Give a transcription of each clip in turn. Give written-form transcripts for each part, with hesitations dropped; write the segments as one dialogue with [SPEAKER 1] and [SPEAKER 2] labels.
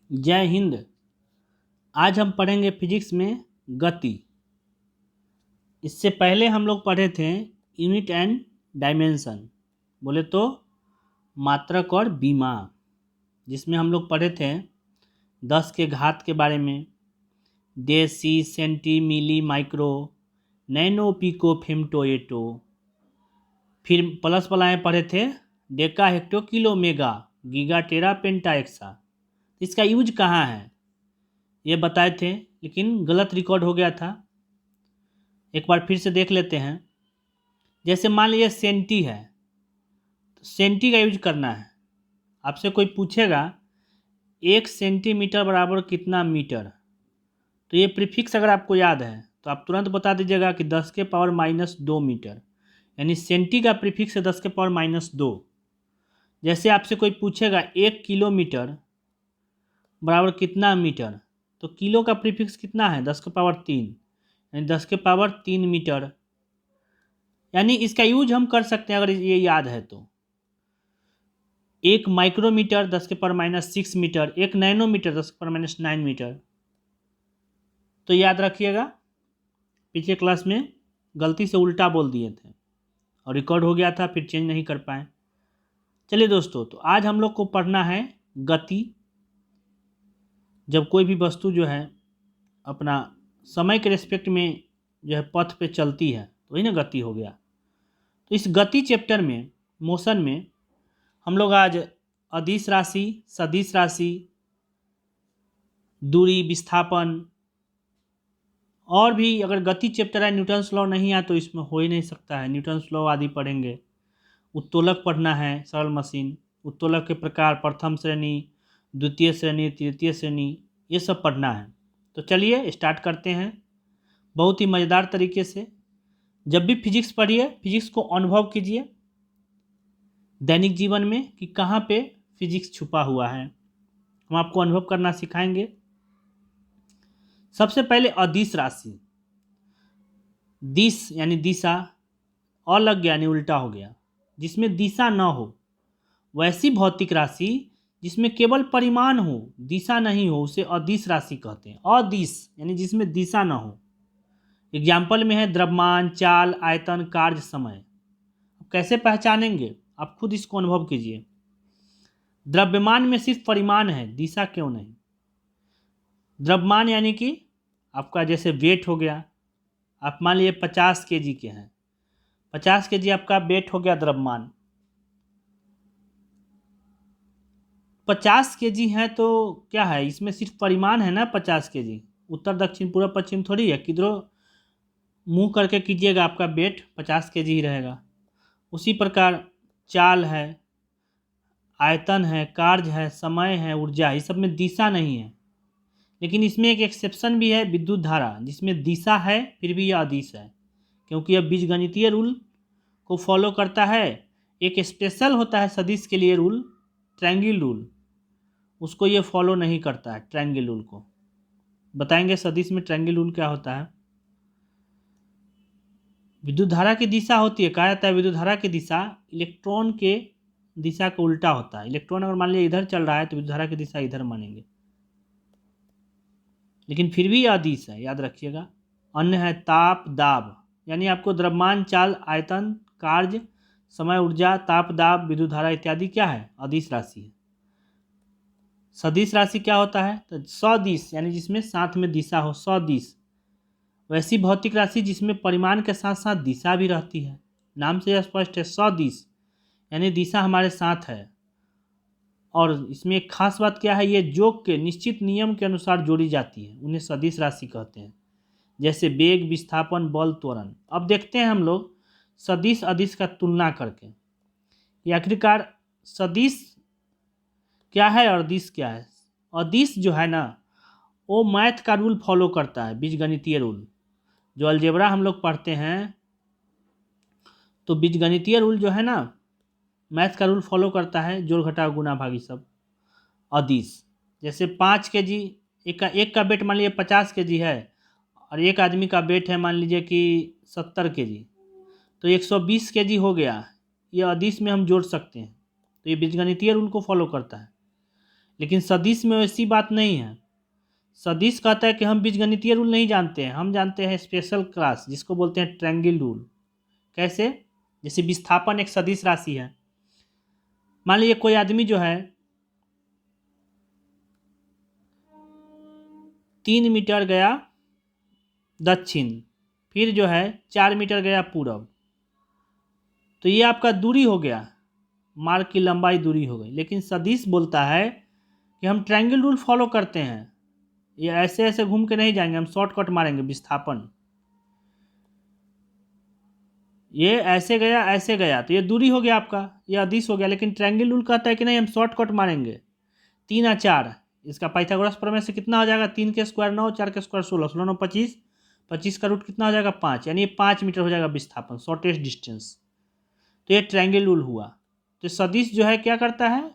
[SPEAKER 1] जय हिंद। आज हम पढ़ेंगे फिजिक्स में गति। इससे पहले हम लोग पढ़े थे यूनिट एंड डायमेंशन, बोले तो मात्रक और बीमा, जिसमें हम लोग पढ़े थे 10 के घात के बारे में, deci, centi, milli, micro, nano, pico, femto, atto. फिर प्लस वाला पढ़े थे deca, hecto, kilo, mega, giga, tera, penta, exa. इसका यूज कहाँ है ये बताए थे, लेकिन गलत रिकॉर्ड हो गया था। एक बार फिर से देख लेते हैं। जैसे मान लीजिए सेंटी है, तो सेंटी का यूज करना है। आपसे कोई पूछेगा 1 सेंटीमीटर बराबर कितना मीटर, तो ये प्रीफिक्स अगर आपको याद है तो आप तुरंत बता दीजिएगा कि 10 के पावर -2 मीटर, यानी सेंटी का प्रीफिक्स है 10 के पावर -2। जैसे आपसे कोई पूछेगा 1 किलोमीटर बराबर कितना मीटर, तो किलो का प्रीफिक्स कितना है 10 के पावर 3, यानी 10 के पावर 3 मीटर। यानी इसका यूज हम कर सकते हैं अगर ये याद है तो। 1 माइक्रोमीटर 10 के पावर -6 मीटर, 1 नैनोमीटर 10 के पावर -9 मीटर। तो याद रखिएगा, पिछले क्लास में गलती से उल्टा बोल दिए थे और रिकॉर्ड हो गया था, फिर चेंज नहीं कर पाए। चलिए दोस्तों, तो आज हम लोग को पढ़ना है गति। जब कोई भी वस्तु जो है अपना समय के रिस्पेक्ट में जो है पथ पे चलती है तो वही ना गति हो गया। तो इस गति चैप्टर में, मोशन में, हम लोग आज अदिश राशि, सदिश राशि, दूरी, विस्थापन, और भी अगर गति चैप्टर है, न्यूटन्स लॉ नहीं है तो इसमें हो ही नहीं सकता है, न्यूटन्स लॉ आदि पढ़ेंगे। उत्तोलक पढ़ना है, सरल मशीन, उत्तोलक के प्रकार, प्रथम श्रेणी, द्वितीय श्रेणी, तृतीय श्रेणी, ये सब पढ़ना है। तो चलिए स्टार्ट करते हैं बहुत ही मज़ेदार तरीके से। जब भी फिजिक्स पढ़िए, फिजिक्स को अनुभव कीजिए दैनिक जीवन में कि कहाँ पे फिजिक्स छुपा हुआ है। हम आपको अनुभव करना सिखाएंगे। सबसे पहले अदिश राशि। दिश यानी दिशा, और लग गया यानी उल्टा हो गया, जिसमें दिशा न हो, वैसी भौतिक राशि जिसमें केवल परिमाण हो, दिशा नहीं हो, उसे अदिश राशि कहते हैं। अदिश यानी जिसमें दिशा न हो। एग्जाम्पल में है द्रव्यमान, चाल, आयतन, कार्य, समय। कैसे पहचानेंगे आप खुद इसको अनुभव कीजिए। द्रव्यमान में सिर्फ परिमाण है, दिशा क्यों नहीं। द्रव्यमान यानी कि आपका जैसे वेट हो गया, आप मान लीजिए 50 kg के हैं, 50 kg आपका वेट हो गया द्रव्यमान। 50 kg है तो क्या है, इसमें सिर्फ परिमाण है ना 50 kg। उत्तर दक्षिण पूर्व पश्चिम थोड़ी है, किधरों मुंह करके कीजिएगा आपका वेट 50 kg ही रहेगा। उसी प्रकार चाल है, आयतन है, कार्य है, समय है, ऊर्जा, इस सब में दिशा नहीं है। लेकिन इसमें एक एक्सेप्शन भी है, विद्युत धारा, जिसमें दिशा है फिर भी यह अदिश है, क्योंकि यह बीजगणितीय रूल को फॉलो करता है। एक स्पेशल होता है सदिश के लिए रूल, ट्रायंगल रूल, उसको ये फॉलो नहीं करता है। ट्रायंगल रूल को बताएंगे सदिश में ट्रायंगल रूल क्या होता है। विद्युत धारा की दिशा होती है, कहा जाता है विद्युत धारा की दिशा इलेक्ट्रॉन के दिशा का उल्टा होता है। इलेक्ट्रॉन अगर मान लीजिए इधर चल रहा है तो विद्युत धारा की दिशा इधर मानेंगे, लेकिन फिर भी यह अदिश है, याद रखिएगा। अन्य है ताप, दाब, यानी आपको द्रव्यमान, चाल, आयतन, कार्य, समय, ऊर्जा, ताप, दाब, विद्युत धारा इत्यादि क्या है, अदिश राशि है। सदिश राशि क्या होता है, तो सदिश यानी जिसमें साथ में दिशा हो, सदिश। वैसी भौतिक राशि जिसमें परिमाण के साथ साथ दिशा भी रहती है, नाम से यह स्पष्ट है, सदिश यानी दिशा हमारे साथ है। और इसमें एक खास बात क्या है, ये जोक के निश्चित नियम के अनुसार जोड़ी जाती है, उन्हें सदिश राशि कहते हैं। जैसे वेग, विस्थापन, बल, त्वरण। अब देखते हैं हम लोग सदिश अदिश का तुलना करके कि आखिरकार सदिश क्या है और अदिश क्या है। अदिश जो है ना, वो मैथ का रूल फॉलो करता है, बीजगणितीय रूल। जो अलजेब्रा हम लोग पढ़ते हैं तो बीजगणितीय रूल जो है ना, मैथ का रूल फॉलो करता है, जोड़ घटाव गुणा भागी सब। अदिश जैसे 5 kg, एक का वेट मान लीजिए 50 kg है, और एक आदमी का वेट है मान लीजिए कि 70 kg, तो 120 kg हो गया। ये अदिश में हम जोड़ सकते हैं, तो ये बीजगणितीय रूल को फॉलो करता है। लेकिन सदिश में वैसी बात नहीं है। सदिश कहता है कि हम बीजगणितीय रूल नहीं जानते हैं, हम जानते हैं स्पेशल क्लास, जिसको बोलते हैं ट्रायंगल रूल। कैसे? जैसे विस्थापन एक सदिश राशि है। मान लीजिए कोई आदमी जो है 3 मीटर गया दक्षिण, फिर जो है 4 मीटर गया पूरब, तो ये आपका दूरी हो गया, मार्ग की लंबाई दूरी हो गई। लेकिन सदिश बोलता है कि हम ट्रायंगल रूल फॉलो करते हैं, ये ऐसे ऐसे घूम के नहीं जाएंगे, हम शॉर्टकट मारेंगे विस्थापन। ये ऐसे गया तो ये दूरी हो गया आपका, ये अदिश हो गया। लेकिन ट्रायंगल रूल कहता है कि नहीं, हम शॉर्टकट मारेंगे। 3 और 4, इसका पाइथागोरस प्रमेय से कितना हो जाएगा? 3 के स्क्वायर 9, 4 के स्क्वायर 16, 16 9 25, 25 का रूट कितना हो जाएगा? 5, यानी ये 5 मीटर हो जाएगा विस्थापन, शॉर्टेस्ट डिस्टेंस। तो ये ट्रायंगल रूल हुआ। तो सदिश जो है क्या करता है?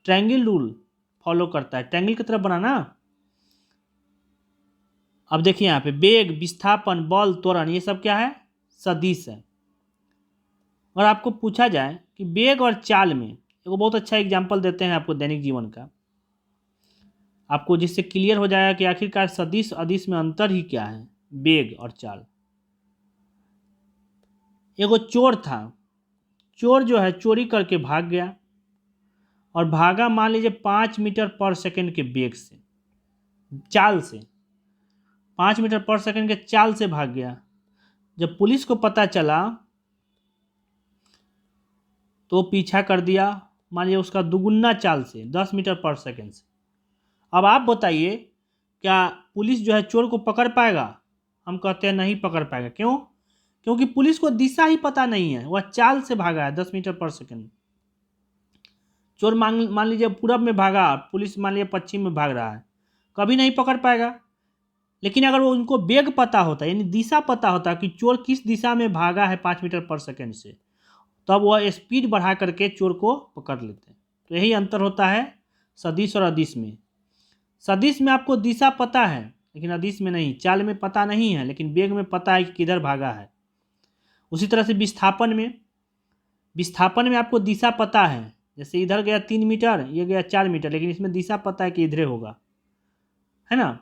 [SPEAKER 1] ट्रायंगल रूल फॉलो करता है, ट्रायंगल की तरफ बनाना। अब देखिए यहाँ पे वेग, विस्थापन, बल, त्वरण, ये सब क्या है? सदिश है। और आपको पूछा जाए कि वेग और चाल में, एक बहुत अच्छा एग्जाम्पल देते हैं आपको दैनिक जीवन का, आपको जिससे क्लियर हो जाएगा कि आखिरकार सदिश अदिश में अंतर ही क्या है, वेग और चाल। एगो चोर था, चोर जो है चोरी करके भाग गया, और भागा मान लीजिए 5 मीटर पर सेकंड के वेग से, चाल से 5 मीटर पर सेकंड के चाल से भाग गया। जब पुलिस को पता चला तो पीछा कर दिया, मान लीजिए उसका दुगुना चाल से, 10 मीटर पर सेकंड से। अब आप बताइए, क्या पुलिस जो है चोर को पकड़ पाएगा? हम कहते हैं नहीं पकड़ पाएगा। क्यों? क्योंकि पुलिस को दिशा ही पता नहीं है, वह चाल से भागा है 10 मीटर पर सेकंड। चोर मान लीजिए पूरब में भागा, पुलिस मान लीजिए पश्चिम में भाग रहा है, कभी नहीं पकड़ पाएगा। लेकिन अगर वो उनको वेग पता होता, यानी दिशा पता होता कि चोर किस दिशा में भागा है 5 मीटर पर सेकंड से, तब वह स्पीड बढ़ा करके चोर को पकड़ लेते हैं। तो यही अंतर होता है सदिश और अदिश में। सदिश में आपको दिशा पता है, लेकिन अदिश में नहीं। चाल में पता नहीं है, लेकिन वेग में पता है कि किधर भागा है। उसी तरह से विस्थापन में आपको दिशा पता है, जैसे इधर गया 3 मीटर, ये गया 4 मीटर, लेकिन इसमें दिशा पता है कि इधरे होगा, है ना।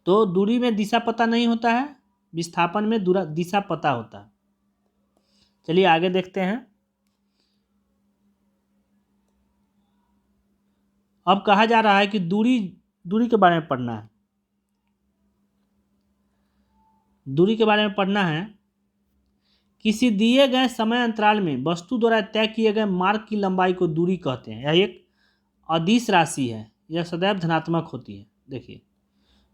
[SPEAKER 1] तो दूरी में दिशा पता नहीं होता है, विस्थापन में दिशा पता होता है। चलिए आगे देखते हैं। अब कहा जा रहा है कि दूरी के बारे में पढ़ना है। दूरी के बारे में पढ़ना है। किसी दिए गए समय अंतराल में वस्तु द्वारा तय किए गए मार्ग की लंबाई को दूरी कहते हैं। यह एक अदिश राशि है, यह सदैव धनात्मक होती है। देखिए,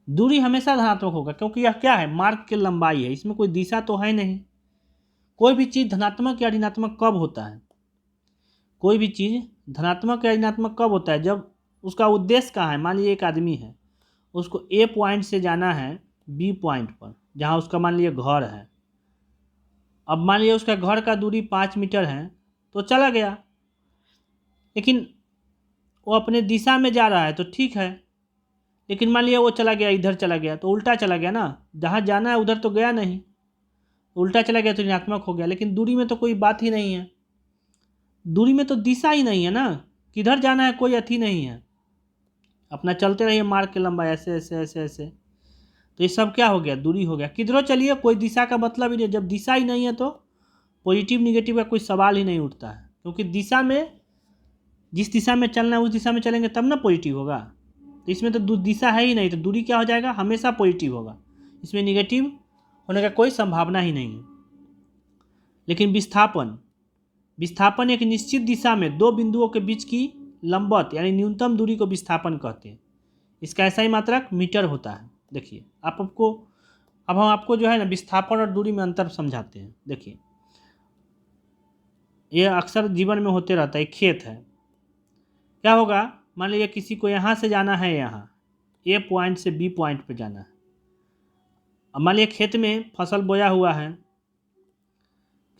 [SPEAKER 1] दूरी हमेशा धनात्मक होगा, क्योंकि यह क्या है? मार्ग की लंबाई है, इसमें कोई दिशा तो है नहीं। कोई भी चीज़ धनात्मक या ऋणात्मक कब होता है? कोई भी चीज़ धनात्मक या ऋणात्मक कब होता है? जब उसका उद्देश्य कहाँ है। मान लीजिए एक आदमी है, उसको ए पॉइंट से जाना है बी पॉइंट पर, जहाँ उसका मान लीजिए घर है। अब मान लीजिए उसका घर का दूरी 5 मीटर है, तो चला गया, लेकिन वो अपने दिशा में जा रहा है तो ठीक है। लेकिन मान लिया वो चला गया, इधर चला गया, तो उल्टा चला गया ना, जहाँ जाना है उधर तो गया नहीं, उल्टा चला गया तो ऋणात्मक हो गया। लेकिन दूरी में तो कोई बात ही नहीं है, दूरी में तो दिशा ही नहीं है ना, किधर जाना है कोई अथी नहीं है, अपना चलते रहिए मार्ग की लंबाई ऐसे ऐसे ऐसे ऐसे। तो ये सब क्या हो गया? दूरी हो गया। किधरों चलिए, कोई दिशा का मतलब ही नहीं। जब दिशा ही नहीं है तो पॉजिटिव निगेटिव का कोई सवाल ही नहीं उठता है, क्योंकि दिशा में, जिस दिशा में चलना है उस दिशा में चलेंगे तब ना पॉजिटिव होगा। तो इसमें तो दिशा है ही नहीं, तो दूरी क्या हो जाएगा? हमेशा पॉजिटिव होगा, इसमें निगेटिव होने का कोई संभावना ही नहीं है। लेकिन विस्थापन एक निश्चित दिशा में दो बिंदुओं के बीच की लंबवत यानी न्यूनतम दूरी को विस्थापन कहते हैं। इसका ऐसा ही मात्रक मीटर होता है। देखिए अब हम आपको जो है ना विस्थापन और दूरी में अंतर समझाते हैं। देखिए, ये अक्सर जीवन में होते रहता है। खेत है, क्या होगा? मान लीजिए किसी को यहाँ से जाना है, यहाँ ए पॉइंट से बी पॉइंट पे जाना है। अब मान लीजिए खेत में फसल बोया हुआ है,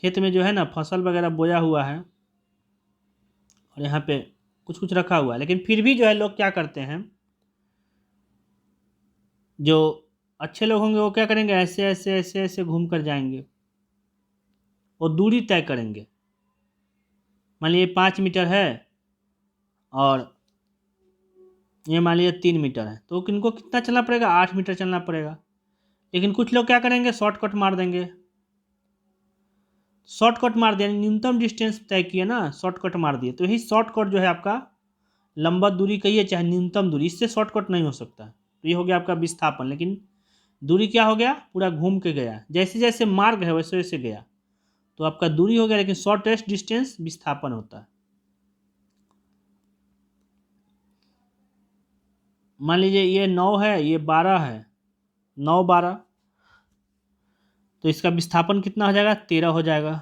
[SPEAKER 1] खेत में जो है ना फसल वगैरह बोया हुआ है, और यहाँ पे कुछ कुछ रखा हुआ है, लेकिन फिर भी जो है लोग क्या करते हैं, जो अच्छे लोग होंगे वो क्या करेंगे? ऐसे ऐसे ऐसे ऐसे घूम कर जाएंगे और दूरी तय करेंगे। मान लीजिए 5 मीटर है, और ये मान लीजिए 3 मीटर है, तो इनको कितना चलना पड़ेगा, 8 मीटर चलना पड़ेगा। लेकिन कुछ लोग क्या करेंगे, शॉर्टकट मार देंगे। शॉर्टकट मार दिया, न्यूनतम डिस्टेंस तय किए ना, शॉर्टकट मार दिए, तो यही शॉर्टकट जो है आपका लंबा दूरी कहिए चाहे न्यूनतम दूरी, इससे शॉर्टकट नहीं हो सकता। तो ये हो गया आपका विस्थापन। लेकिन दूरी क्या हो गया, पूरा घूम के गया, जैसे जैसे मार्ग है वैसे वैसे गया, तो आपका दूरी हो गया। लेकिन शॉर्टेस्ट डिस्टेंस विस्थापन होता है। मान लीजिए ये 9 है, ये 12 है, 9 12, तो इसका विस्थापन कितना हो जाएगा, 13 हो जाएगा।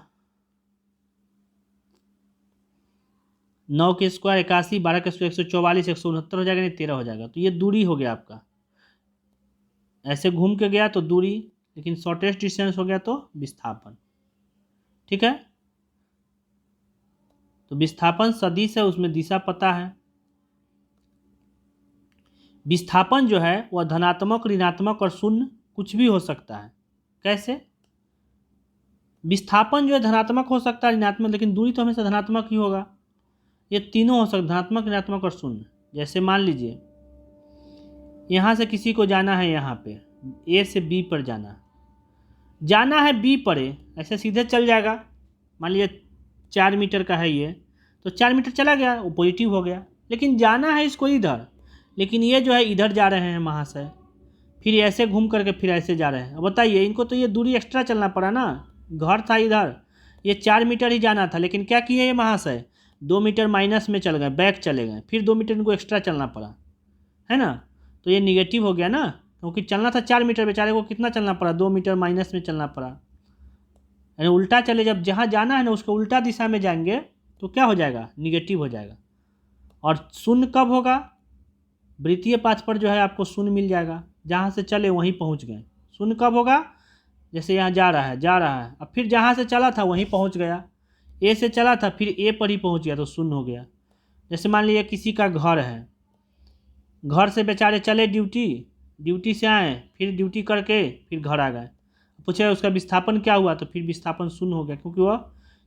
[SPEAKER 1] 9 के स्क्वायर 81, 12 के स्क्वायर 144, 169 हो जाएगा, नहीं 13 हो जाएगा। तो ये दूरी हो गया आपका, ऐसे घूम के गया तो दूरी, लेकिन शॉर्टेस्ट डिस्टेंस हो गया तो विस्थापन। ठीक है, तो विस्थापन सदिश है, उसमें दिशा पता है। विस्थापन जो है वह धनात्मक, ऋणात्मक और शून्य कुछ भी हो सकता है। कैसे, विस्थापन जो है धनात्मक हो सकता है, ऋणात्मक, लेकिन दूरी तो हमेशा धनात्मक ही होगा। ये तीनों हो सकता, धनात्मक, ऋणात्मक और शून्य। जैसे मान लीजिए यहाँ से किसी को जाना है, यहाँ पे ए से बी पर जाना है बी पर ए, ऐसे सीधे चल जाएगा। मान लीजिए 4 मीटर का है ये, तो 4 मीटर चला गया, वो पॉजिटिव हो गया। लेकिन जाना है इसको इधर, लेकिन ये जो है इधर जा रहे हैं वहाँ से, फिर ऐसे घूम करके फिर ऐसे जा रहे हैं। अब बताइए, इनको तो ये दूरी एक्स्ट्रा चलना पड़ा ना। घर था इधर, ये 4 मीटर ही जाना था, लेकिन क्या किए ये वहाँ से 2 मीटर माइनस में चल गए, बैक चले गए, फिर 2 मीटर इनको एक्स्ट्रा चलना पड़ा, है ना। तो ये निगेटिव हो गया ना, क्योंकि चलना था 4 मीटर, बेचारे को कितना चलना पड़ा, 2 मीटर माइनस में चलना पड़ा। यानी उल्टा चले, जब जहाँ जाना है ना उसको उल्टा दिशा में जाएंगे तो क्या हो जाएगा, निगेटिव हो जाएगा। और शून्य कब होगा, वृत्तीय पाथ पर जो है आपको शून्य मिल जाएगा, जहाँ से चले वहीं पहुँच गए। शून्य कब होगा, जैसे यहाँ जा रहा है, अब फिर जहाँ से चला था वहीं पहुँच गया, ए से चला था फिर ए पर ही पहुँच गया, तो शून्य हो गया। जैसे मान लीजिए किसी का घर है, घर से बेचारे चले ड्यूटी से आए, फिर ड्यूटी करके फिर घर आ गए, पूछे उसका विस्थापन क्या हुआ, तो फिर विस्थापन शून्य हो गया, क्योंकि वह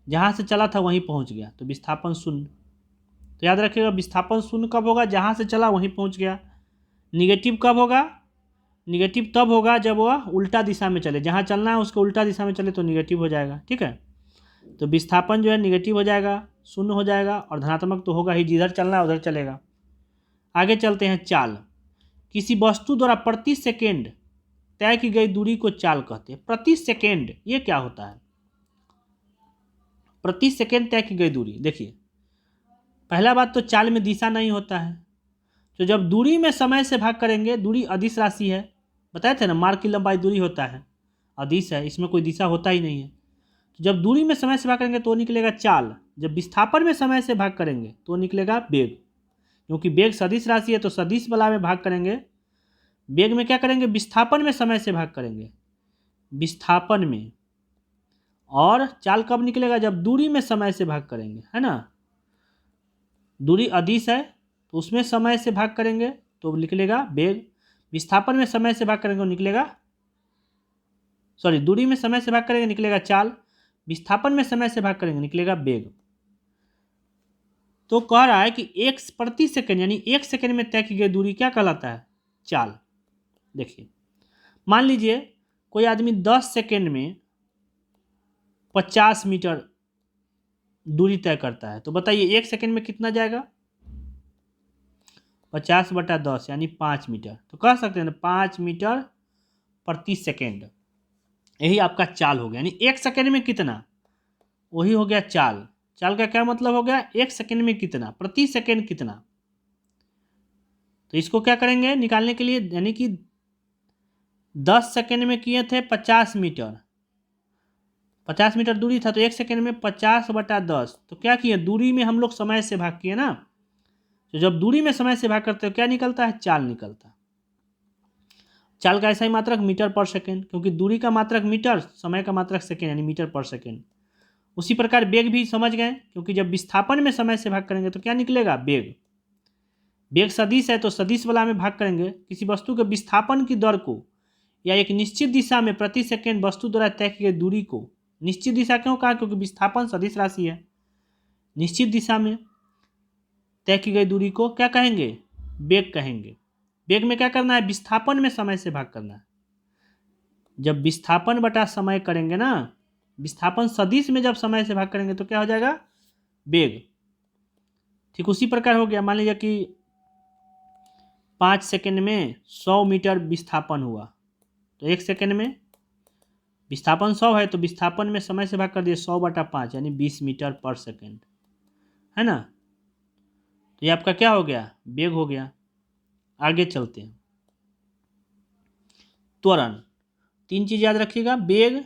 [SPEAKER 1] जहाँ से चला था वहीं पहुँच गया, तो विस्थापन शून्य। तो याद रखिएगा, विस्थापन शून्य कब होगा, जहाँ से चला वहीं पहुँच गया। निगेटिव कब होगा, निगेटिव तब होगा जब वह उल्टा दिशा में चले, जहाँ चलना है उसको उल्टा दिशा में चले तो निगेटिव हो जाएगा। ठीक है, तो विस्थापन जो है निगेटिव हो जाएगा, शून्य हो जाएगा, और धनात्मक तो होगा ही, जिधर चलना है उधर चलेगा। आगे चलते हैं, चाल। किसी वस्तु द्वारा प्रति सेकेंड तय की गई दूरी को चाल कहते हैं। प्रति सेकेंड ये क्या होता है, प्रति सेकेंड तय की गई दूरी। देखिए, पहला बात तो चाल में दिशा नहीं होता है, तो जब दूरी में समय से भाग करेंगे, दूरी अदिश राशि है, बताए थे ना, मार्ग की लंबाई दूरी होता है, अदिश है, इसमें कोई दिशा होता ही नहीं है। तो जब दूरी में समय से भाग करेंगे तो निकलेगा चाल, जब विस्थापन में समय से भाग करेंगे तो निकलेगा वेग, क्योंकि वेग सदिश राशि है, तो सदिश बला में भाग करेंगे। वेग में क्या करेंगे, विस्थापन में समय से भाग करेंगे, विस्थापन में। और चाल कब निकलेगा, जब दूरी में समय से भाग करेंगे, है ना। दूरी अदिश है तो उसमें समय से भाग करेंगे तो निकलेगा वेग, विस्थापन में समय से भाग करेंगे तो निकलेगा, सॉरी, दूरी में समय से भाग करेंगे निकलेगा चाल, विस्थापन में समय से भाग करेंगे निकलेगा वेग। तो कह रहा है कि 1 प्रति सेकंड, यानी 1 सेकंड में तय की गई दूरी क्या कहलाता है, चाल। देखिए, मान लीजिए कोई आदमी 10 सेकंड में 50 मीटर दूरी तय करता है, तो बताइए 1 सेकंड में कितना जाएगा, 50/10 यानी 5 मीटर। तो कह सकते हैं ना 5 मीटर प्रति सेकंड, यही आपका चाल हो गया। यानी 1 सेकंड में कितना, वही हो गया चाल। चाल का क्या मतलब हो गया, 1 सेकंड में कितना, प्रति सेकंड कितना। तो इसको क्या करेंगे निकालने के लिए, यानी कि 10 सेकंड में किए थे 50 मीटर, 50 मीटर दूरी था, तो 1 सेकंड में 50/10, तो क्या किए, दूरी में हम लोग समय से भाग किए ना। तो जब दूरी में समय से भाग करते हो क्या निकलता है, चाल निकलता है। चाल का ऐसा ही मात्रक मीटर पर सेकंड, क्योंकि दूरी का मात्रक मीटर, समय का मात्रक सेकंड, यानी मीटर पर सेकंड। उसी प्रकार वेग भी समझ गए, क्योंकि जब विस्थापन में समय से भाग करेंगे तो क्या निकलेगा, वेग। वेग सदिश है तो सदिश वाला में भाग करेंगे, किसी वस्तु के विस्थापन की दर को या एक निश्चित दिशा में प्रति सेकंड वस्तु द्वारा तय की गई दूरी को, निश्चित दिशा क्यों कहा, क्योंकि विस्थापन सदिश राशि है, निश्चित दिशा में तय की गई दूरी को क्या कहेंगे? वेग कहेंगे। वेग में क्या करना है? विस्थापन में समय से भाग करना है। जब विस्थापन बटा समय करेंगे ना, विस्थापन सदिश में जब समय से भाग करेंगे तो क्या हो जाएगा? वेग। ठीक उसी प्रकार हो गया, मान लीजिए कि 5 सेकंड में 100 मीटर विस्थापन हुआ, तो 1 सेकंड में विस्थापन 100 है, तो विस्थापन में समय से भाग कर दिए 100/5 यानी 20 मीटर पर सेकंड, है ना। तो ये आपका क्या हो गया? वेग हो गया। आगे चलते हैं। त्वरण, 3 चीज याद रखिएगा। वेग,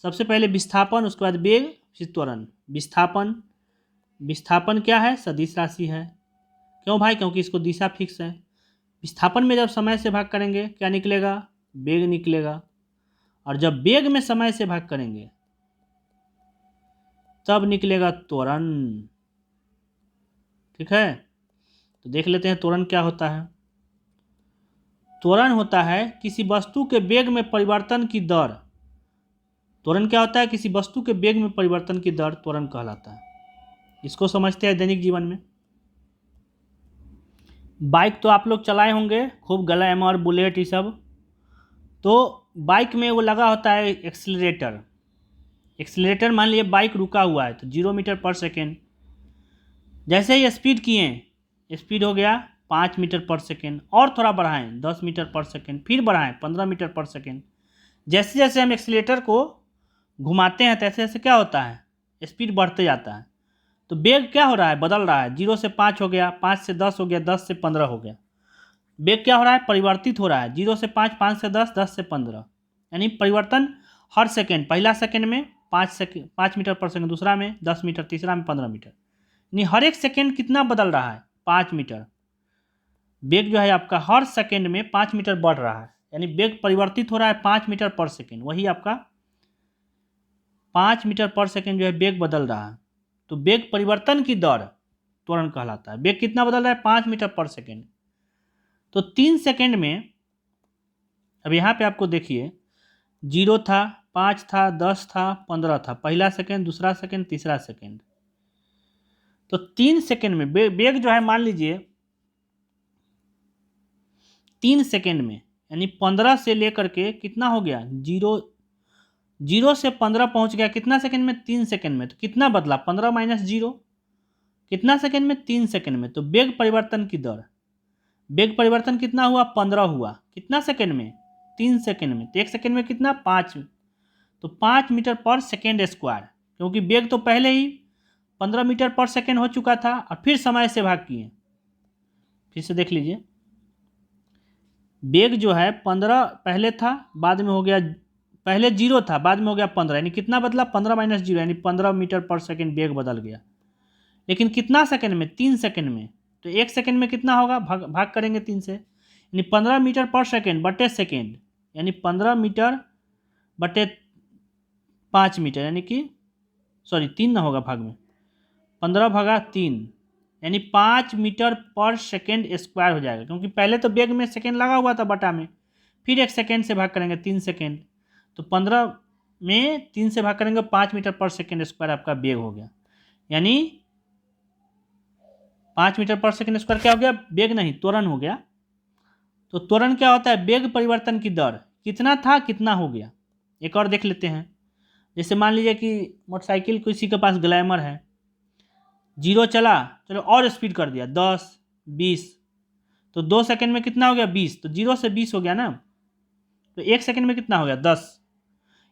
[SPEAKER 1] सबसे पहले विस्थापन, उसके बाद वेग, फिर त्वरण। विस्थापन, विस्थापन क्या है? सदिश राशि है। क्यों भाई? क्योंकि इसको दिशा फिक्स है। विस्थापन में जब समय से भाग करेंगे क्या निकलेगा? वेग निकलेगा। और जब वेग में समय से भाग करेंगे तब निकलेगा त्वरण। ठीक है, तो देख लेते हैं त्वरण क्या होता है। त्वरण होता है किसी वस्तु के वेग में परिवर्तन की दर। त्वरण क्या होता है? किसी वस्तु के वेग में परिवर्तन की दर त्वरण कहलाता है। इसको समझते हैं दैनिक जीवन में। बाइक तो आप लोग चलाए होंगे खूब, ग्लैमर, बुलेट, ये सब। तो बाइक में वो लगा होता है एक्सीलरेटर। एक्सीलरेटर, मान लीजिए बाइक रुका हुआ है तो 0 मीटर पर सेकेंड। जैसे ही स्पीड किए, स्पीड हो गया 5 मीटर पर सेकेंड, और थोड़ा बढ़ाएं 10 मीटर पर सेकेंड, फिर बढ़ाएं 15 मीटर पर सेकेंड। जैसे जैसे हम एक्सीलरेटर को घुमाते हैं तैसे तैसे क्या होता है? स्पीड बढ़ते जाता है। तो वेग क्या हो रहा है? बदल रहा है। 0 से 5 हो गया, 5 से 10 हो गया, 10 से 15 हो गया। वेग क्या हो रहा है? परिवर्तित हो रहा है। 0 से 5, 5 से 10, 10 से 15, यानी परिवर्तन हर सेकेंड। पहला सेकेंड में 5 मीटर पर सेकेंड, दूसरा में 10 मीटर, तीसरा में 15 मीटर, यानी हर एक सेकेंड कितना बदल रहा है? 5 मीटर। वेग जो है आपका हर सेकेंड में 5 मीटर बढ़ रहा है, यानी वेग परिवर्तित हो रहा है 5 मीटर पर सेकेंड। वही आपका 5 मीटर पर सेकेंड जो है वेग बदल रहा है। तो वेग परिवर्तन की दर त्वरण कहलाता है। वेग कितना बदल रहा है? 5 मीटर पर सेकेंड। तो 3 सेकेंड में, अब यहाँ पे आपको देखिए, 0 था, 5 था, 10 था, 15 था, पहला सेकेंड, दूसरा सेकेंड, तीसरा सेकेंड। तो 3 सेकेंड में वेग जो है, मान लीजिए 3 सेकेंड में, यानी 15 से लेकर के कितना हो गया? 0 से 15 पहुंच गया कितना सेकेंड में? 3 सेकेंड में। तो कितना बदला? 15 माइनस 0, कितना सेकेंड में? 3 सेकेंड में। तो वेग परिवर्तन की दर, वेग परिवर्तन कितना हुआ? 15 हुआ। कितना सेकेंड में? 3 सेकेंड में। तो 1 सेकेंड में कितना? 5। तो 5 मीटर पर सेकेंड स्क्वायर, क्योंकि वेग तो पहले ही 15 मीटर पर सेकेंड हो चुका था और फिर समय से भाग किए। फिर से देख लीजिए, वेग जो है 15 पहले था, बाद में हो गया, पहले 0 था, बाद में हो गया 15, यानी कितना बदला? 15 माइनस 0, यानी 15 मीटर पर सेकेंड वेग बदल गया। लेकिन कितना सेकेंड में? 3 सेकेंड में। तो 1 सेकेंड में कितना होगा? भाग करेंगे 3 से, यानी 15 मीटर पर सेकेंड बटे सेकेंड, यानी 15 मीटर बटे 5 मीटर, यानी कि सॉरी 3 ना होगा भाग में, 15 भागा 3, यानी 5 मीटर पर सेकेंड स्क्वायर हो जाएगा। क्योंकि पहले तो वेग में सेकेंड लगा हुआ था बटा में, फिर 1 सेकेंड से भाग करेंगे 3 सेकेंड, तो 15 में 3 से भाग करेंगे 5 मीटर पर सेकेंड स्क्वायर आपका वेग हो गया। यानी 5 मीटर पर सेकेंड स्क्वायर क्या हो गया? वेग नहीं, त्वरण हो गया। तो त्वरण क्या होता है? वेग परिवर्तन की दर, कितना था कितना हो गया। एक और देख लेते हैं। जैसे मान लीजिए कि मोटरसाइकिल किसी के पास ग्लैमर है, 0 चला, चलो और स्पीड कर दिया 10, 20, तो 2 सेकेंड में कितना हो गया? 20। तो 0 से 20 हो गया ना, तो 1 सेकेंड में कितना हो गया? 10,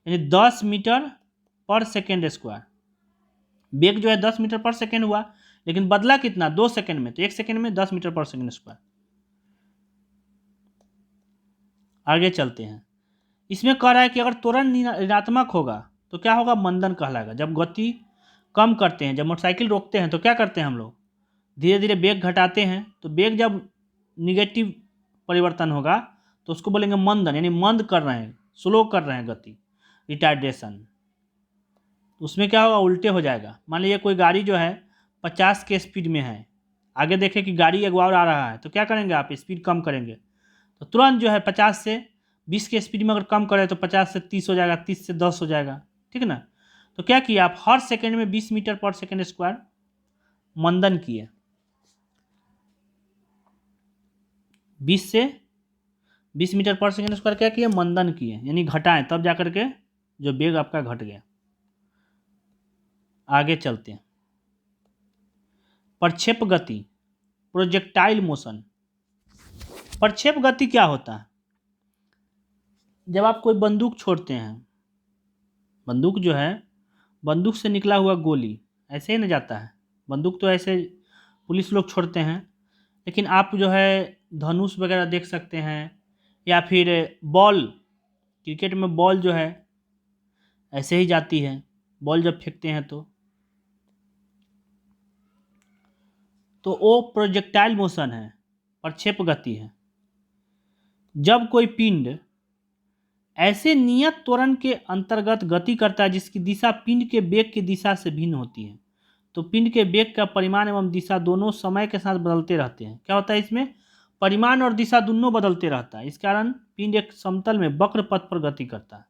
[SPEAKER 1] यानी 10 मीटर पर सेकेंड स्क्वायर। वेग जो है 10 मीटर पर सेकेंड हुआ, लेकिन बदला कितना? 2 सेकेंड में। तो 1 सेकेंड में 10 मीटर पर सेकेंड स्क्वायर। आगे चलते हैं। इसमें कह रहा है कि अगर त्वरण ऋणात्मक होगा तो क्या होगा? मंदन कहलाएगा। जब गति कम करते हैं, जब मोटरसाइकिल रोकते हैं तो क्या करते हैं हम लोग? धीरे धीरे वेग घटाते हैं। तो वेग जब निगेटिव परिवर्तन होगा तो उसको बोलेंगे मंदन, यानी मंद कर रहे हैं, स्लो कर रहे हैं गति, रिटार्डेशन। उसमें क्या होगा? उल्टे हो जाएगा। मान लीजिए कोई गाड़ी जो है 50 के स्पीड में है, आगे देखें कि गाड़ी एक और आ रहा है, तो क्या करेंगे आप? स्पीड कम करेंगे। तो तुरंत जो है 50 से 20 के स्पीड में अगर कम करें तो 50 से 30 हो जाएगा, 30 से 10 हो जाएगा, ठीक है ना। तो क्या किया आप? हर सेकेंड में 20 मीटर पर सेकेंड स्क्वायर मंदन किए। 20 मीटर पर सेकेंड स्क्वायर क्या किए, मंदन किए, यानी घटाएं, तब जाकर के जो वेग आपका घट गया। आगे चलते हैं। प्रक्षेप गति, प्रोजेक्टाइल मोशन। प्रक्षेप गति क्या होता है? जब आप कोई बंदूक छोड़ते हैं, बंदूक जो है, बंदूक से निकला हुआ गोली ऐसे ही न जाता है। बंदूक तो ऐसे पुलिस लोग छोड़ते हैं, लेकिन आप जो है धनुष वगैरह देख सकते हैं, या फिर बॉल, क्रिकेट में बॉल जो है ऐसे ही जाती है, बॉल जब फेंकते हैं तो वो प्रोजेक्टाइल मोशन है, प्रक्षेप गति है। जब कोई पिंड ऐसे नियत त्वरण के अंतर्गत गति करता है जिसकी दिशा पिंड के वेग की दिशा से भिन्न होती है, तो पिंड के वेग का परिमाण एवं दिशा दोनों समय के साथ बदलते रहते हैं। क्या होता है इसमें? परिमाण और दिशा दोनों बदलते रहता है। इस कारण पिंड एक समतल में वक्र पथ पर गति करता है।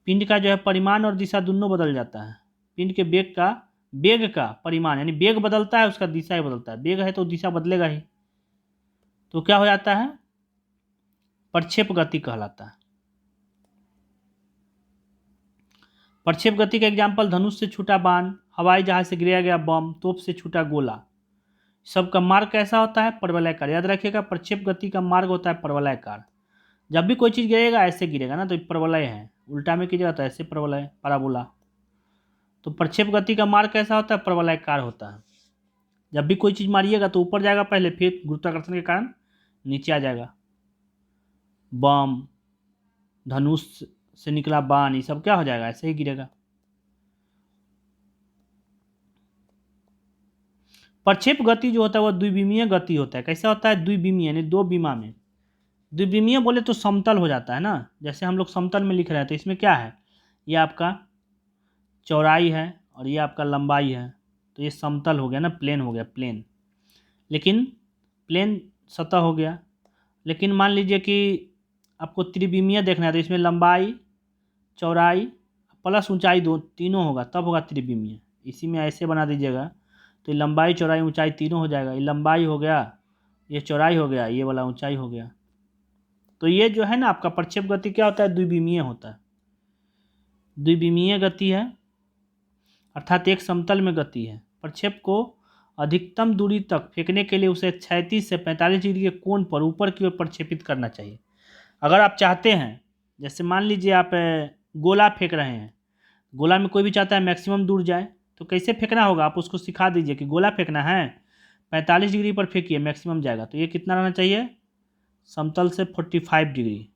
[SPEAKER 1] पिंड का जो है परिमाण और दिशा दोनों बदल जाता है। पिंड के वेग का परिमाण, यानी वेग बदलता है, उसका दिशा ही बदलता है। वेग है तो दिशा बदलेगा ही, तो क्या हो जाता है? प्रक्षेप गति कहलाता है। प्रक्षेप गति का एग्जाम्पल धनुष से छूटा बाण, हवाई जहाज से गिराया गया बम, तोप से छूटा गोला। सबका मार्ग कैसा होता है? परवलयाकार। याद रखिएगा, प्रक्षेप गति का मार्ग होता है परवलयाकार। जब भी कोई चीज़ गिरेगा ऐसे गिरेगा ना, तो परवलय है। उल्टा में कीजिएगा तो ऐसे परवलय, पराबोला। तो प्रक्षेप गति का मार्ग कैसा होता है? परवलयाकार होता है। जब भी कोई चीज़ मारिएगा तो ऊपर जाएगा पहले, फिर गुरुत्वाकर्षण के कारण नीचे आ जाएगा। बम, धनुष से निकला बाण, ये सब क्या हो जाएगा? ऐसे ही गिरेगा। प्रक्षेप गति जो होता है वो द्विविमीय गति होता है। कैसा होता है? द्विविमीय, यानी दो विमा में। द्विविमीय बोले तो समतल हो जाता है ना, जैसे हम लोग समतल में लिख रहे हैं, तो इसमें क्या है? ये आपका चौड़ाई है और ये आपका लंबाई है, तो ये समतल हो गया ना, प्लेन हो गया, प्लेन। लेकिन प्लेन सतह हो गया। लेकिन मान लीजिए कि आपको त्रिविमीय देखना है, तो इसमें लंबाई, चौड़ाई प्लस ऊंचाई तीनों होगा, तब होगा त्रिविमीय। इसी में ऐसे बना दीजिएगा, तो ये लंबाई, चौड़ाई, ऊंचाई तीनों हो जाएगा। ये लंबाई हो गया, ये चौड़ाई हो गया, ये वाला ऊंचाई हो गया। तो ये जो है ना आपका प्रक्षेप गति क्या होता है? द्विविमीय होता है। द्विविमीय गति है, अर्थात एक समतल में गति है। प्रक्षेप को अधिकतम दूरी तक फेंकने के लिए उसे 36 से 45 डिग्री के कोण पर ऊपर की ओर प्रक्षेपित करना चाहिए। अगर आप चाहते हैं, जैसे मान लीजिए आप गोला फेंक रहे हैं, गोला में कोई भी चाहता है मैक्सिमम दूर जाए, तो कैसे फेंकना होगा? आप उसको सिखा दीजिए कि गोला फेंकना है, 45 डिग्री पर फेंकिए, मैक्सिमम जाएगा। तो ये कितना रहना चाहिए? समतल से 45 डिग्री,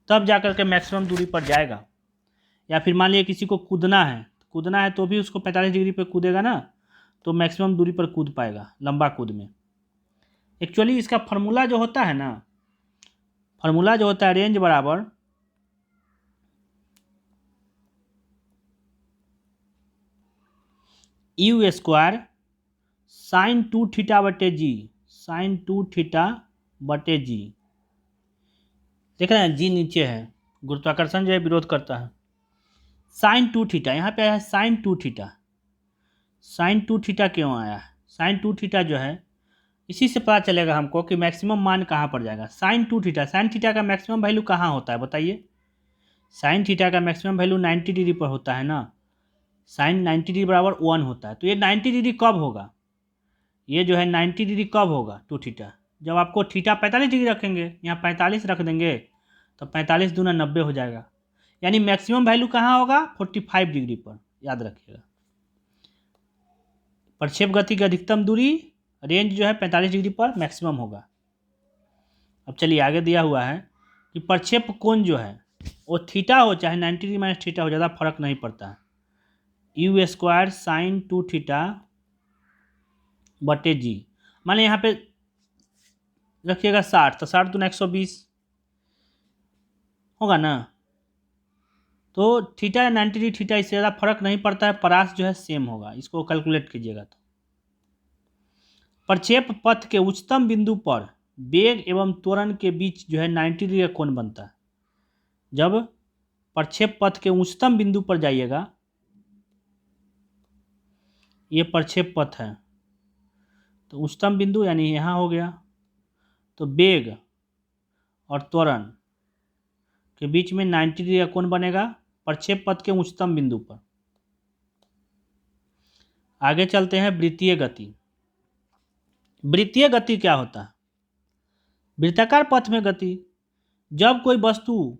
[SPEAKER 1] तब जाकर के मैक्सिमम दूरी पर जाएगा। या फिर मान लीजिए किसी को कूदना है तो भी उसको 45 डिग्री पर कूदेगा ना, तो मैक्सिमम दूरी पर कूद पाएगा लंबा कूद में। एक्चुअली इसका फार्मूला जो होता है ना, फार्मूला जो होता है रेंज बराबर यू स्क्वायर साइन 2 थीटा बटे जी, साइन 2 थीटा बटे जी। देख रहे हैं जी नीचे है, गुरुत्वाकर्षण जो है विरोध करता है। साइन 2 थीटा, यहाँ पे आया है साइन 2 थीटा। साइन 2 थीटा क्यों आया है? साइन 2 थीटा जो है, इसी से पता चलेगा हमको कि मैक्सिमम मान कहाँ पर जाएगा। साइन 2 थीटा, साइन थीटा का मैक्सिमम वैल्यू कहाँ होता है बताइए? साइन थीटा का मैक्सिमम वैल्यू 90 डिग्री पर होता है ना। साइन 90 डिग्री बराबर 1 होता है। तो ये 90 डिग्री कब होगा? ये जो है 90 डिग्री कब होगा? 2 थीटा। जब आपको थीटा 45 डिग्री रखेंगे, यहाँ 45 रख देंगे, तो 45 दूना 90 हो जाएगा। यानी मैक्सिमम वैल्यू कहाँ होगा? 45 डिग्री पर, याद रखिएगा। प्रक्षेप गति की अधिकतम दूरी, रेंज जो है 45 डिग्री पर मैक्सिमम होगा। अब चलिए आगे दिया हुआ है कि प्रक्षेप कोण जो है वो थीटा हो चाहे 90 डिग्री माइनस थीटा हो, ज़्यादा फर्क नहीं पड़ता है। यू स्क्वायर साइन 2 थीटा बटे जी। मान लीजिए यहाँ पे रखिएगा 60, तो 60 दूना 120 होगा ना। तो थीटा या 90 डिग्री थीटा, इससे ज़्यादा फर्क नहीं पड़ता है, परास जो है सेम होगा। इसको कैलकुलेट कीजिएगा तो प्रक्षेप पथ के उच्चतम बिंदु पर वेग एवं त्वरण के बीच जो है 90 डिग्री का कोण बनता है। जब प्रक्षेप पथ के उच्चतम बिंदु पर जाइएगा, ये प्रक्षेप पथ है, तो उच्चतम बिंदु यानी यहाँ हो गया। तो वेग और त्वरण के बीच में 90 डिग्री का कोण बनेगा प्रक्षेप पथ के उच्चतम बिंदु पर। आगे चलते हैं वृत्तीय गति। वृत्तीय गति क्या होता है? वृत्ताकार पथ में गति। जब कोई वस्तु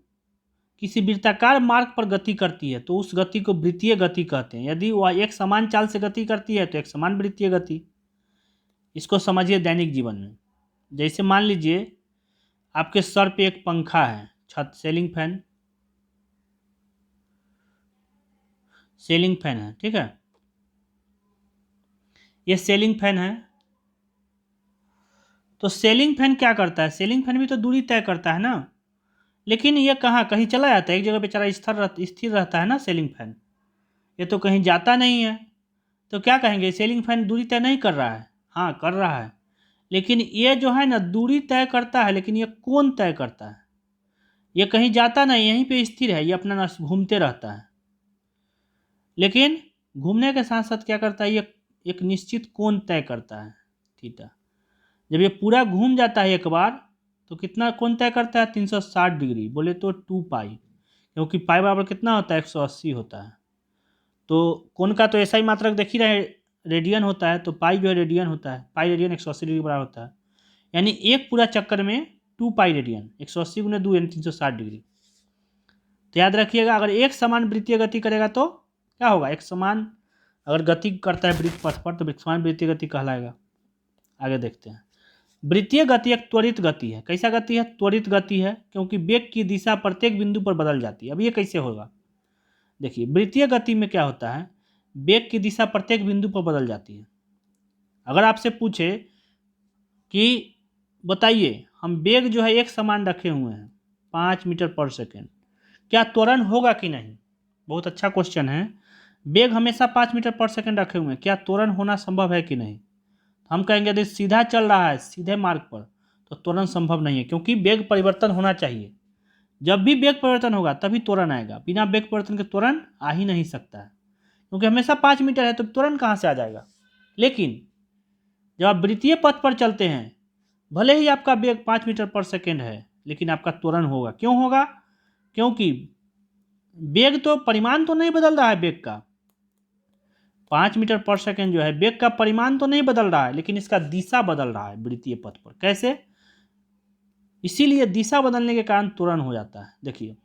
[SPEAKER 1] किसी वृत्ताकार मार्ग पर गति करती है तो उस गति को वृत्तीय गति कहते हैं। यदि वह एक समान चाल से गति करती है तो एक समान वृत्तीय गति। इसको समझिए दैनिक जीवन में। जैसे मान लीजिए आपके सर पे एक पंखा है, छत सीलिंग फैन है, ठीक है। ये सीलिंग फैन है। तो सीलिंग फैन क्या करता है? सीलिंग फैन भी तो दूरी तय करता है ना, लेकिन ये कहीं चला जाता है, एक जगह बेचारा स्थिर रहता है ना सीलिंग फैन। ये तो कहीं जाता नहीं है। तो क्या कहेंगे? सीलिंग फैन दूरी तय नहीं कर रहा है। हाँ, कर रहा है, लेकिन ये जो है ना दूरी तय करता है, लेकिन ये कोण तय करता है। ये कहीं जाता नहीं, यहीं पे स्थिर है, ये अपना घूमते रहता है। लेकिन घूमने के साथ साथ क्या करता है? ये एक निश्चित कोण तय करता है, थीटा। जब ये पूरा घूम जाता है एक बार तो कितना कोण तय करता है? 360 डिग्री। बोले तो 2 पाई, क्योंकि पाई बराबर कितना होता है? 180 होता है। तो कोण का तो ऐसा ही मात्रक देख ही रहे, रेडियन होता है। तो पाई जो है रेडियन होता है, पाई रेडियन 180 डिग्री बराबर होता है। यानी एक पूरा चक्कर में 2 पाई रेडियन, 180 गुने 2 यानी 360 डिग्री। तो याद रखिएगा, अगर एक समान वृत्तीय गति करेगा तो क्या होगा? एक समान अगर गति करता है वृत्त पथ पर तो एक समान वृत्तीय गति कहलाएगा। आगे देखते हैं। वृत्तीय गति एक त्वरित गति है। कैसा गति है? त्वरित गति है, क्योंकि वेग की दिशा प्रत्येक बिंदु पर बदल जाती है। अब ये कैसे होगा? देखिए, वृत्तीय गति में क्या होता है? वेग की दिशा प्रत्येक बिंदु पर बदल जाती है। अगर आपसे पूछे कि बताइए, हम वेग जो है एक समान रखे हुए हैं 5 मीटर पर सेकेंड, क्या त्वरण होगा कि नहीं? बहुत अच्छा क्वेश्चन है। वेग हमेशा 5 मीटर पर सेकेंड रखे हुए हैं, क्या त्वरण होना संभव है कि नहीं? हम कहेंगे यदि सीधा चल रहा है सीधे मार्ग पर तो त्वरण संभव नहीं है, क्योंकि वेग परिवर्तन होना चाहिए। जब भी वेग परिवर्तन होगा तभी त्वरण आएगा। बिना वेग परिवर्तन के त्वरण आ ही नहीं सकता है, क्योंकि हमेशा 5 मीटर है तो त्वरण कहाँ से आ जाएगा? लेकिन जब आप वृत्तीय पथ पर चलते हैं, भले ही आपका वेग 5 मीटर पर सेकेंड है, लेकिन आपका त्वरण होगा। क्यों होगा? क्योंकि वेग तो परिमाण तो नहीं बदल रहा है। वेग का 5 मीटर पर सेकेंड जो है, वेग का परिमाण तो नहीं बदल रहा है, लेकिन इसका दिशा बदल रहा है वृत्तीय पथ पर। कैसे? इसीलिए दिशा बदलने के कारण त्वरण हो जाता है। देखिए,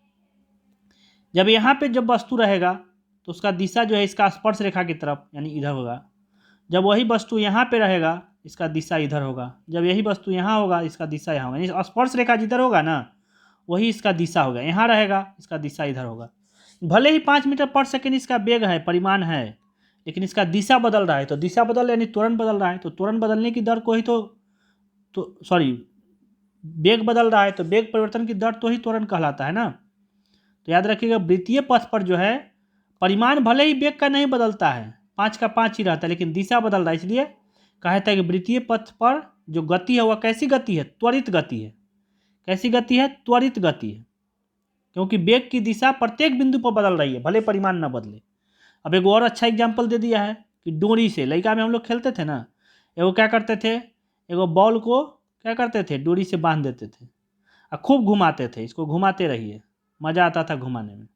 [SPEAKER 1] जब यहाँ पे जब वस्तु रहेगा तो उसका दिशा जो है इसका स्पर्श रेखा की तरफ यानी इधर होगा। जब वही वस्तु यहाँ पे रहेगा इसका दिशा इधर होगा। जब यही वस्तु यहाँ होगा इसका दिशा यहाँ होगा। यानी स्पर्श रेखा जिधर होगा ना वही इसका दिशा होगा। यहाँ रहेगा इसका दिशा इधर होगा। भले ही 5 मीटर पर सेकेंड इसका वेग है, परिमाण है, लेकिन इसका दिशा बदल रहा है। तो दिशा बदल यानी त्वरण बदल रहा है। तो त्वरण बदलने की दर को ही तो सॉरी वेग बदल रहा है तो वेग परिवर्तन की दर तो ही त्वरण कहलाता है ना। तो याद रखिएगा, वृत्तीय पथ पर जो है परिमाण भले ही वेग का नहीं बदलता है, 5 का 5 ही रहता है, लेकिन दिशा बदल रहा है। इसलिए कहा जाता है कि वृत्तीय पथ पर जो गति है वह कैसी गति है? त्वरित गति है। कैसी गति है? त्वरित गति है, क्योंकि वेग की दिशा प्रत्येक बिंदु पर बदल रही है, भले परिमाण न बदले। अब एक और अच्छा एग्जाम्पल दे दिया है कि डोरी से लड़का में हम लोग खेलते थे ना, एगो क्या करते थे, एगो बॉल को क्या करते थे, डोरी से बांध देते थे और खूब घुमाते थे। इसको घुमाते रहिए, मज़ा आता था घुमाने में।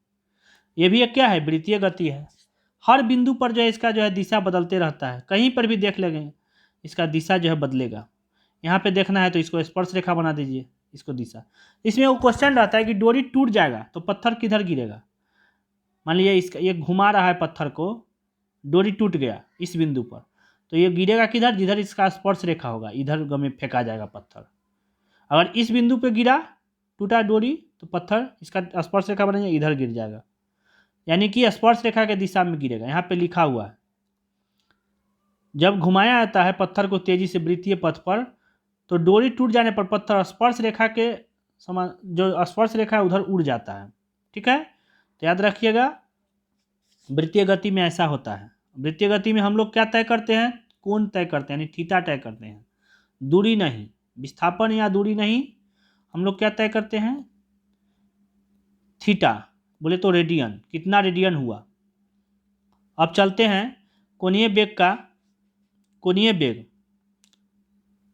[SPEAKER 1] ये भी एक क्या है? वृत्तीय गति है। हर बिंदु पर जो है इसका जो है दिशा बदलते रहता है। कहीं पर भी देख लेंगे इसका दिशा जो है बदलेगा। यहाँ पे देखना है तो इसको स्पर्श रेखा बना दीजिए, इसको दिशा। इसमें वो क्वेश्चन रहता है कि डोरी टूट जाएगा तो पत्थर किधर गिरेगा? मान लीजिए इसका ये घुमा रहा है पत्थर को, डोरी टूट गया इस बिंदु पर, तो ये गिरेगा किधर? जिधर इसका स्पर्श रेखा होगा, इधर में फेंका जाएगा पत्थर। अगर इस बिंदु पे गिरा, टूटा डोरी, तो पत्थर इसका स्पर्श रेखा बनेगा, इधर गिर जाएगा, यानी कि स्पर्श रेखा के दिशा में गिरेगा। यहाँ पे लिखा हुआ है जब घुमाया जाता है पत्थर को तेजी से वृत्तीय पथ पर तो डोरी टूट जाने पर पत्थर स्पर्श रेखा के समान, जो स्पर्श रेखा है उधर उड़ जाता है। ठीक है, तो याद रखिएगा वृत्तीय गति में ऐसा होता है। वृत्तीय गति में हम लोग क्या तय करते हैं? कोण तय करते हैं, यानी थीटा तय करते हैं, दूरी नहीं। विस्थापन या दूरी नहीं, हम लोग क्या तय करते हैं? थीटा। बोले तो रेडियन, कितना रेडियन हुआ। अब चलते हैं कोणीय वेग का। कोणीय वेग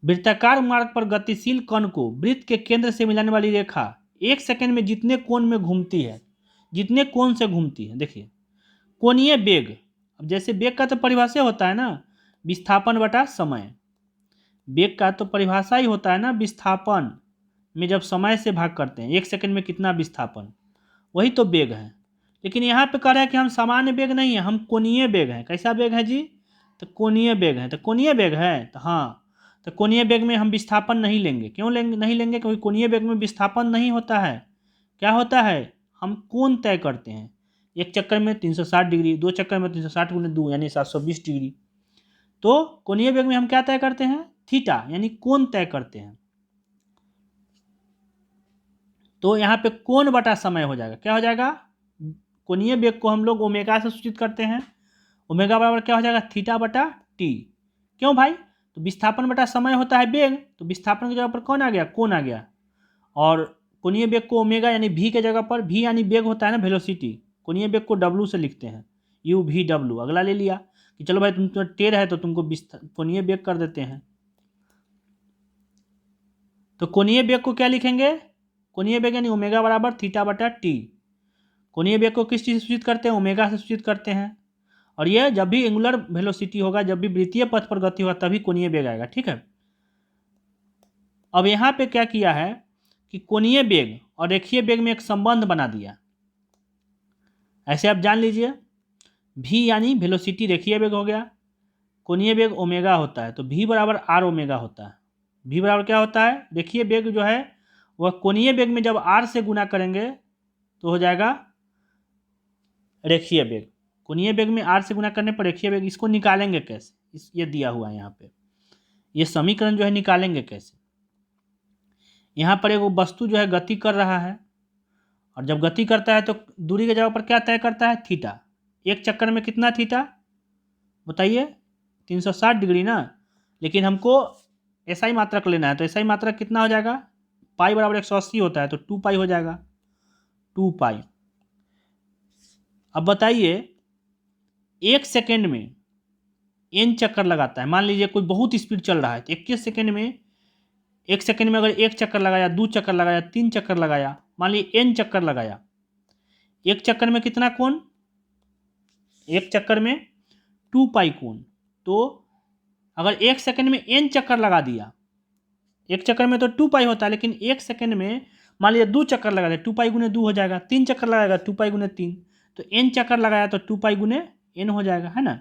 [SPEAKER 1] वृत्ताकार मार्ग पर गतिशील कण को वृत्त के केंद्र से मिलाने वाली रेखा 1 सेकंड में जितने कोण में घूमती है, जितने कोण से घूमती है, देखिए कोणीय वेग। अब जैसे वेग का तो परिभाषा होता है ना विस्थापन बटा समय, वेग का तो परिभाषा ही होता है ना विस्थापन में जब समय से भाग करते हैं 1 सेकंड में कितना विस्थापन, वही तो वेग है। लेकिन यहाँ पे कह रहा है कि हम सामान्य वेग नहीं है, हम कोणीय वेग है। कैसा वेग है जी? तो कोणीय वेग है। तो कोणीय वेग है तो हाँ, तो कोणीय वेग में हम विस्थापन नहीं लेंगे। क्यों लेंगे नहीं लेंगे? क्योंकि कोणीय वेग में विस्थापन नहीं होता है। क्या होता है? हम कोण तय करते हैं। एक चक्कर में 360 डिग्री, 2 चक्कर में 360 गुने 2 यानी 720 डिग्री। तो कोणीय वेग में हम क्या तय करते हैं? थीटा यानी कोण तय करते हैं। तो यहाँ पे कोण बटा समय हो जाएगा। क्या हो जाएगा? कोणीय वेग को हम लोग ओमेगा से सूचित करते हैं। ओमेगा बराबर क्या हो जाएगा? थीटा बटा टी। क्यों भाई? तो विस्थापन बटा समय होता है वेग, तो विस्थापन की जगह पर कौन आ गया? कोण आ गया। और कोणीय वेग को ओमेगा यानी भी के जगह पर, भी यानी वेग होता है ना वेलोसिटी, कोणीय वेग को डब्लू से लिखते हैं, यू भी डब्लू। अगला ले लिया कि चलो भाई तुम टेढ़ है तो तुमको कोणीय वेग कर देते हैं। तो कोणीय वेग को क्या लिखेंगे? कोणीय वेग यानी ओमेगा बराबर थीटा बटा टी। कोणीय वेग को किस चीज से सूचित करते हैं? ओमेगा से सूचित करते हैं। और ये जब भी एंगुलर वेलोसिटी होगा, जब भी वृत्तीय पथ पर गति होगा, तभी कोणीय वेग आएगा। ठीक है। अब यहाँ पे क्या किया है कि कोणीय वेग और रेखीय वेग में एक संबंध बना दिया। ऐसे आप जान लीजिए, भी यानी वेलोसिटी रेखीय वेग हो गया, कोणीय वेग ओमेगा होता है, तो भी बराबर आर ओमेगा होता है। भी बराबर क्या होता है? रेखीय वेग जो है वह कोणीय वेग में जब आर से गुना करेंगे तो हो जाएगा रेखीय वेग। कोणीय वेग में आर से गुना करने पर रेखीय वेग। इसको निकालेंगे कैसे? ये दिया हुआ है यहाँ पे, ये समीकरण जो है निकालेंगे कैसे? यहाँ पर एक वस्तु जो है गति कर रहा है, और जब गति करता है तो दूरी के जगह पर क्या तय करता है? थीटा। एक चक्कर में कितना थीटा बताइए? 360 डिग्री ना। लेकिन हमको एसआई मात्रक लेना है, तो एसआई मात्रक कितना हो जाएगा? पाई बराबर 180 होता है, तो 2 पाई हो जाएगा, 2 पाई। अब बताइए 1 सेकेंड में n चक्कर लगाता है। मान लीजिए कोई बहुत स्पीड चल रहा है, तो 21 सेकेंड में, 1 सेकेंड में अगर 1 चक्कर लगाया, 2 चक्कर लगाया, 3 चक्कर लगाया, मान लीजिए n चक्कर लगाया, एक चक्कर में कितना कोण? एक चक्कर में 2 पाई कोण। तो अगर 1 सेकेंड में n चक्कर लगा दिया, एक चक्कर में तो 2 पाई होता है, लेकिन 1 सेकेंड में मान लीजिए 2 चक्कर लगा दिया, 2 पाई गुने 2 हो जाएगा। 3 चक्कर लगाएगा, 2 पाई गुने 3, तो n चक्कर लगाया तो 2 पाई गुने n हो जाएगा, है ना।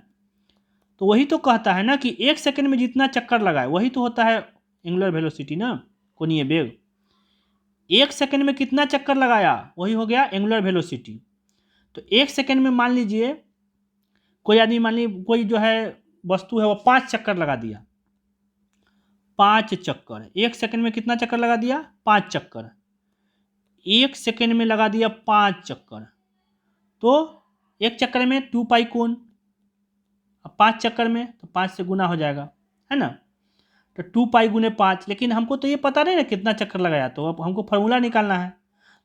[SPEAKER 1] तो वही तो कहता है ना कि 1 सेकेंड में जितना चक्कर लगाए वही तो होता है एंगुलर वेलोसिटी ना, कोणीय वेग। 1 सेकेंड में कितना चक्कर लगाया वही हो गया एंगुलर वेलोसिटी। तो 1 सेकेंड में मान लीजिए कोई आदमी, मान लीजिए कोई जो है वस्तु है वो 5 चक्कर लगा दिया, 5 चक्कर। 1 सेकेंड में कितना चक्कर लगा दिया? 5 चक्कर। 1 सेकेंड में लगा दिया 5 चक्कर, तो एक चक्कर में 2 पाई कोण, अब 5 चक्कर में तो 5 से गुना हो जाएगा, है ना। तो 2 पाई गुने 5, लेकिन हमको तो ये पता नहीं ना कितना चक्कर लगाया, तो अब हमको फॉर्मूला निकालना है।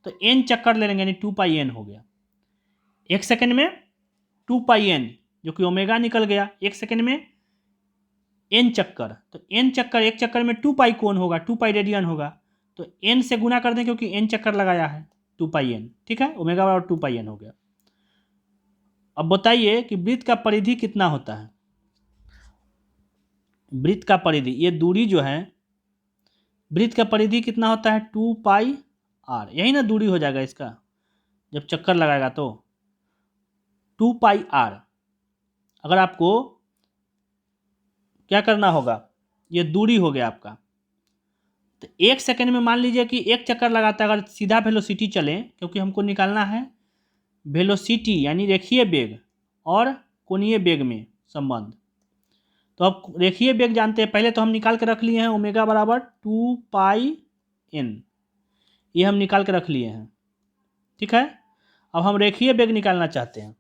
[SPEAKER 1] तो n चक्कर ले लेंगे, यानी 2 पाई n हो गया। 1 सेकेंड में 2 पाई n, जो कि ओमेगा निकल गया। 1 सेकेंड में n चक्कर, तो n चक्कर, एक चक्कर में 2 पाई कोण होगा, 2 पाई रेडियन होगा, तो n से गुना कर दें क्योंकि n चक्कर लगाया है, 2 पाई n। ठीक है, ओमेगा बराबर 2 पाई n हो गया। अब बताइए कि वृत्त का परिधि कितना होता है? वृत्त का परिधि, ये दूरी जो है, वृत्त का परिधि कितना होता है? 2 पाई r, यही ना दूरी हो जाएगा इसका जब चक्कर लगाएगा तो 2 पाई r। अगर आपको क्या करना होगा, ये दूरी हो गया आपका, तो 1 सेकेंड में मान लीजिए कि एक चक्कर लगाता है, अगर सीधा वेलोसिटी चले, क्योंकि हमको निकालना है वेलोसिटी यानी रेखीय वेग और कोणीय वेग में संबंध। तो अब रेखीय वेग जानते हैं, पहले तो हम निकाल के रख लिए हैं ओमेगा बराबर 2 पाई n, ये हम निकाल के रख लिए हैं। ठीक है, अब हम रेखीय वेग निकालना चाहते हैं।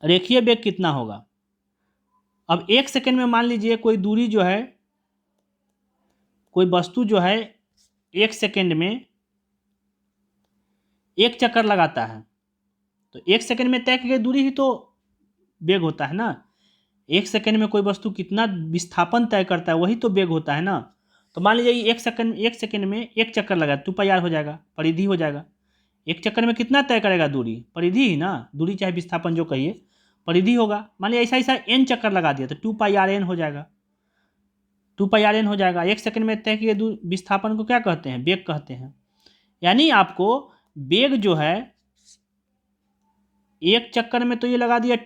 [SPEAKER 1] रेखीय वेग कितना होगा? अब 1 सेकेंड में मान लीजिए कोई दूरी जो है, कोई वस्तु जो है 1 सेकेंड में एक चक्कर लगाता है, तो 1 सेकेंड में तय की गई दूरी ही तो वेग होता है ना। 1 सेकंड में कोई वस्तु कितना विस्थापन तय करता है वही तो वेग होता है ना। तो मान लीजिए 1 सेकंड में 1 चक्कर लगा 2πr हो जाएगा, परिधि हो जाएगा। 1 चक्कर में कितना तय करेगा दूरी, परिधि ही ना, दूरी चाहे विस्थापन जो कहिए, परिधि होगा। मान लीजिए ऐसा ऐसा n चक्कर लगा दिया तो 2πrn हो जाएगा, 2πrn हो जाएगा। 1 सेकंड में तय किए विस्थापन को क्या कहते हैं, वेग कहते हैं। यानी आपको वेग जो है 1 चक्कर में तो ये लगा दिया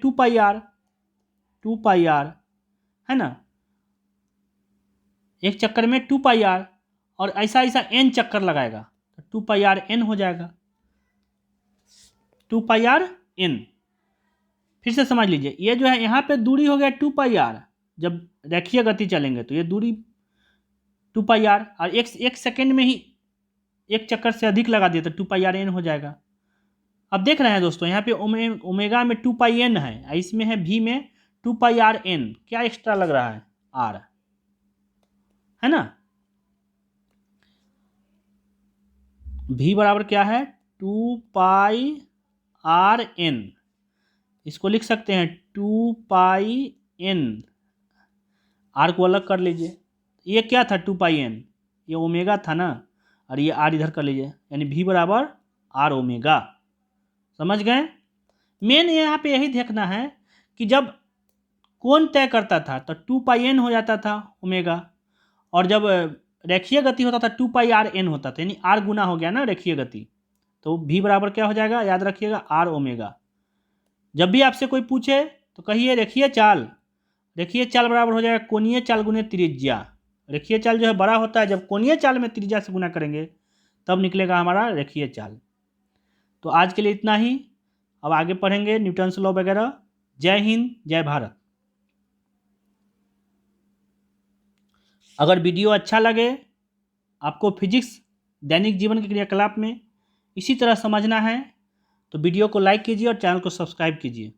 [SPEAKER 1] 2πr है ना, 1 चक्कर में 2πr, और ऐसा ऐसा n चक्कर लगाएगा तो 2πrn हो जाएगा, 2πrn। फिर से समझ लीजिए, ये जो है यहाँ पे दूरी हो गया 2πr, जब रेखीय गति चलेंगे तो ये दूरी 2πr, और एक सेकेंड में ही 1 चक्कर से अधिक लगा दिया तो 2πrn हो जाएगा। अब देख रहे हैं दोस्तों, यहाँ पे ओमेगा में 2πn है, इसमें है v में 2πrn, क्या एक्स्ट्रा लग रहा है, r है ना। v बराबर क्या है 2πrn, इसको लिख सकते हैं 2πn, r को अलग कर लीजिए। ये क्या था 2πn, ये ओमेगा था ना, और ये r इधर कर लीजिए, यानी v बराबर r ओमेगा। समझ गए। मेन यहाँ पे यही देखना है कि जब कोण तय करता था तो 2πn हो जाता था ओमेगा, और जब रेखीय गति होता था 2πrn होता था, यानी r गुना हो गया ना रेखीय गति, तो v बराबर क्या हो जाएगा, याद रखिएगा r ओमेगा। जब भी आपसे कोई पूछे तो कहिए रेखीय चाल, रेखीय चाल बराबर हो जाएगा कोणीय चाल गुने त्रिज्या। रेखीय चाल जो है बड़ा होता है, जब कोणीय चाल में त्रिज्या से गुना करेंगे तब निकलेगा हमारा रेखीय चाल। तो आज के लिए इतना ही, अब आगे पढ़ेंगे न्यूटन्स लॉ वगैरह। जय हिंद, जय भारत। अगर वीडियो अच्छा लगे, आपको फिजिक्स दैनिक जीवन के क्रियाकलाप में इसी तरह समझना है तो वीडियो को लाइक कीजिए और चैनल को सब्सक्राइब कीजिए।